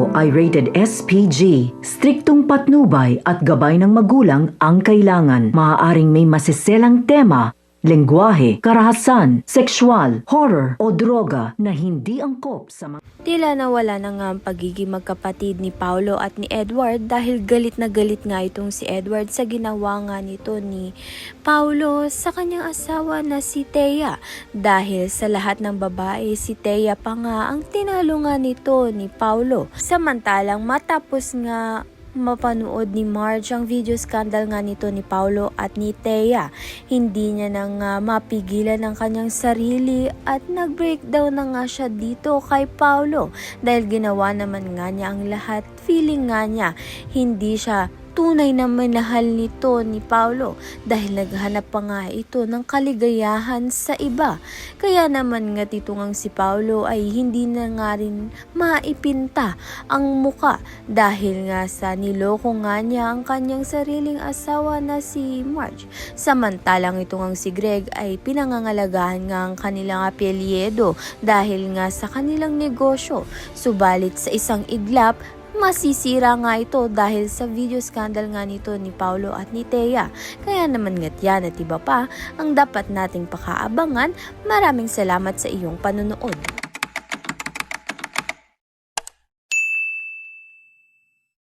ito ay rated SPG. Striktong patnubay at gabay ng magulang ang kailangan. Maaaring may masiselang tema, lengguwahe, karahasan, sexual, horror o droga na hindi angkop sa mga... Tila nawala na nga ang pagiging magkapatid ni Paolo at ni Edward dahil galit na galit nga itong si Edward sa ginawa nga nito ni Paolo sa kanyang asawa na si Thea. Dahil sa lahat ng babae, si Thea pa nga ang tinalo nga nito ni Paolo. Samantalang matapos nga mapanood ni Marge ang video scandal nga nito ni Paolo at ni Thea, hindi niya nang mapigilan ang kanyang sarili at nag-breakdown na nga siya dito kay Paolo dahil ginawa naman nga niya ang lahat. Feeling nga niya hindi siya tunay na minahal nito ni Paolo dahil naghanap pa nga ito ng kaligayahan sa iba. Kaya naman nga dito ngang si Paolo ay hindi na nga rin maipinta ang muka dahil nga sa niloko nga niya ang kanyang sariling asawa na si Marge. Samantalang ito ngang si Greg ay pinangangalagahan nga ang kanilang apelyido dahil nga sa kanilang negosyo. Subalit sa isang iglap, masisira nga ito dahil sa video scandal nga nito ni Paolo at ni Thea. Kaya naman nga't yan at iba pa ang dapat nating pakaabangan. Maraming salamat sa iyong panonood.